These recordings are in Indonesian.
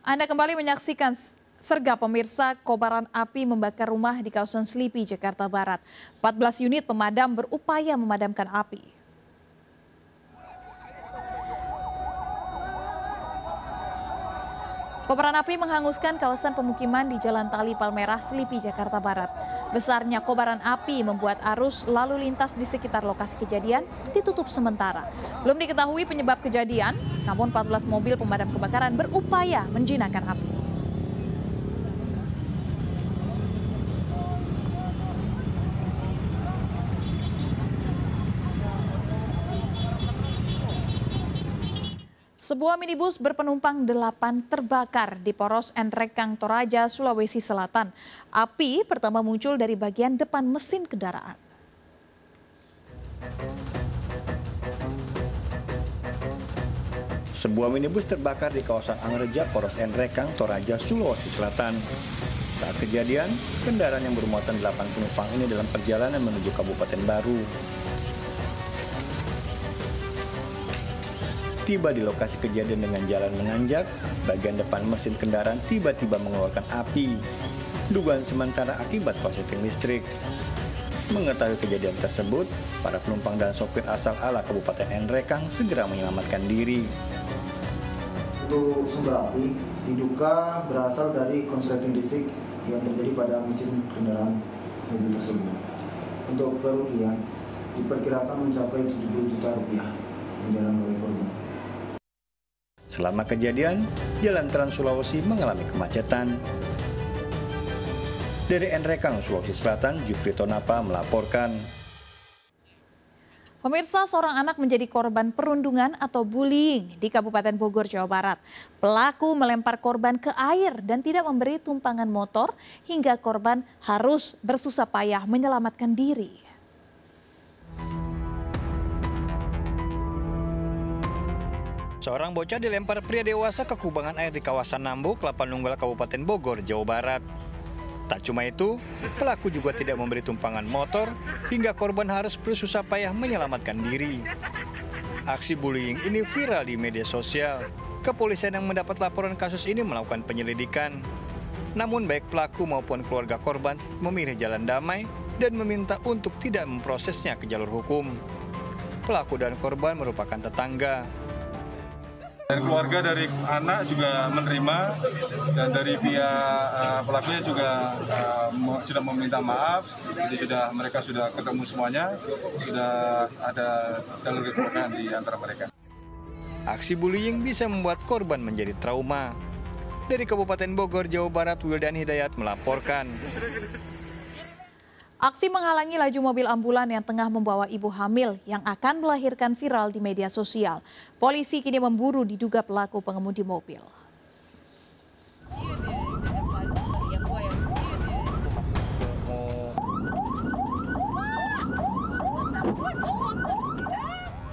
Anda kembali menyaksikan Sergap pemirsa, kobaran api membakar rumah di kawasan Selipi, Jakarta Barat. 14 unit pemadam berupaya memadamkan api. Kobaran api menghanguskan kawasan pemukiman di Jalan Tali Palmerah, Selipi, Jakarta Barat. Besarnya kobaran api membuat arus lalu lintas di sekitar lokasi kejadian ditutup sementara. Belum diketahui penyebab kejadian, namun 14 mobil pemadam kebakaran berupaya menjinakkan api. Sebuah minibus berpenumpang 8 terbakar di Poros Enrekang, Toraja, Sulawesi Selatan. Api pertama muncul dari bagian depan mesin kendaraan. Sebuah minibus terbakar di kawasan Angreja, Poros Enrekang, Toraja, Sulawesi Selatan. Saat kejadian, kendaraan yang bermuatan 8 penumpang ini dalam perjalanan menuju Kabupaten Baru. Tiba di lokasi kejadian dengan jalan menanjak, bagian depan mesin kendaraan tiba-tiba mengeluarkan api. Dugaan sementara akibat korsleting listrik. Mengetahui kejadian tersebut, para penumpang dan sopir asal ala Kabupaten Enrekang segera menyelamatkan diri. Untuk sumber api diduga berasal dari korsleting listrik yang terjadi pada mesin kendaraan mobil tersebut. Untuk kerugian diperkirakan mencapai 70 juta rupiah yang dialami oleh korban. Selama kejadian, Jalan Trans Sulawesi mengalami kemacetan. Dari Enrekang, Sulawesi Selatan, Jufri Tonapa melaporkan. Pemirsa, seorang anak menjadi korban perundungan atau bullying di Kabupaten Bogor, Jawa Barat. Pelaku melempar korban ke air dan tidak memberi tumpangan motor hingga korban harus bersusah payah menyelamatkan diri. Seorang bocah dilempar pria dewasa ke kubangan air di kawasan Nambo, Kelapa Nunggal, Kabupaten Bogor, Jawa Barat. Tak cuma itu, pelaku juga tidak memberi tumpangan motor hingga korban harus bersusah payah menyelamatkan diri. Aksi bullying ini viral di media sosial. Kepolisian yang mendapat laporan kasus ini melakukan penyelidikan. Namun baik pelaku maupun keluarga korban memilih jalan damai dan meminta untuk tidak memprosesnya ke jalur hukum. Pelaku dan korban merupakan tetangga. Dari keluarga, dari anak juga menerima, dan dari pihak pelakunya juga sudah meminta maaf. Jadi mereka sudah ketemu semuanya, sudah ada jalur kekeluargaan di antara mereka. Aksi bullying bisa membuat korban menjadi trauma. Dari Kabupaten Bogor, Jawa Barat, Wildan Hidayat melaporkan. Aksi menghalangi laju mobil ambulan yang tengah membawa ibu hamil yang akan melahirkan viral di media sosial. Polisi kini memburu diduga pelaku pengemudi mobil.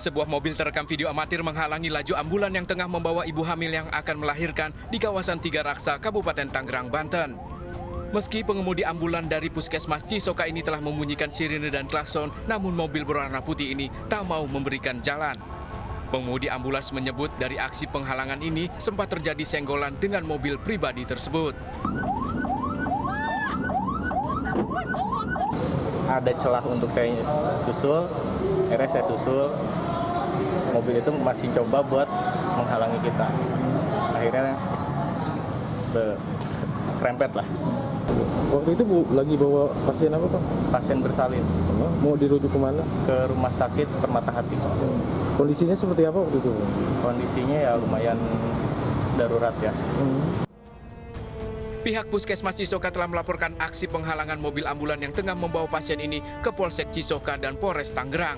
Sebuah mobil terekam video amatir menghalangi laju ambulan yang tengah membawa ibu hamil yang akan melahirkan di kawasan Tiga Raksa, Kabupaten Tangerang, Banten. Meski pengemudi ambulan dari Puskesmas Cisoka ini telah membunyikan sirine dan klakson, namun mobil berwarna putih ini tak mau memberikan jalan. Pengemudi ambulans menyebut dari aksi penghalangan ini sempat terjadi senggolan dengan mobil pribadi tersebut. Ada celah untuk saya susul, akhirnya saya susul. Mobil itu masih coba buat menghalangi kita. Akhirnya serempet lah. Waktu itu lagi bawa pasien apa, Pak? Pasien bersalin. Mau dirujuk kemana? Ke rumah sakit Permata Hati. Kondisinya seperti apa waktu itu? Kondisinya ya lumayan darurat ya. Pihak Puskesmas Cisoka telah melaporkan aksi penghalangan mobil ambulan yang tengah membawa pasien ini ke Polsek Cisoka dan Polres Tangerang.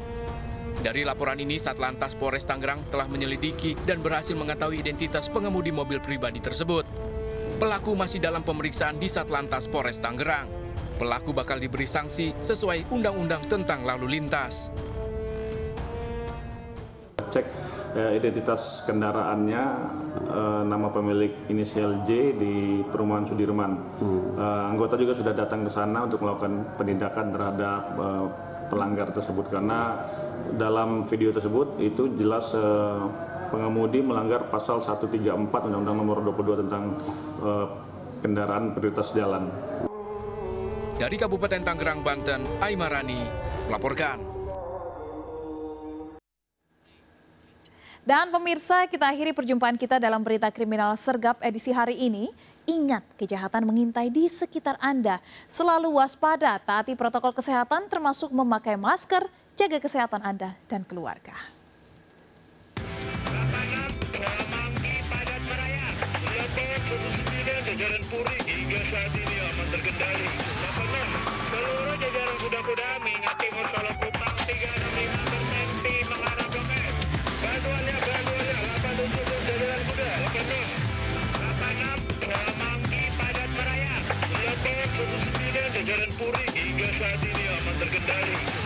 Dari laporan ini, Satlantas Polres Tangerang telah menyelidiki dan berhasil mengetahui identitas pengemudi mobil pribadi tersebut. Pelaku masih dalam pemeriksaan di Satlantas Polres Tangerang. Pelaku bakal diberi sanksi sesuai Undang-Undang tentang Lalu Lintas. Cek identitas kendaraannya, nama pemilik inisial J di Perumahan Sudirman. Anggota juga sudah datang ke sana untuk melakukan penindakan terhadap pelanggar tersebut, karena dalam video tersebut itu jelas pengemudi melanggar pasal 134 Undang-Undang Nomor 22 tentang kendaraan prioritas jalan. Dari Kabupaten Tangerang, Banten, Aimarani melaporkan. Dan pemirsa, kita akhiri perjumpaan kita dalam berita kriminal Sergap edisi hari ini. Ingat, kejahatan mengintai di sekitar Anda. Selalu waspada, taati protokol kesehatan termasuk memakai masker, jaga kesehatan Anda dan keluarga. Jajaran Puri hingga saat ini aman terkendali. 86, seluruh jajaran kuda-kuda mengingat timur Solo Kupang 365 berhenti mengarah Blok S. Bantuannya 87 jajaran kuda. 86, Semanggi Padat Meraya. 89, jajaran Puri hingga saat ini aman terkendali.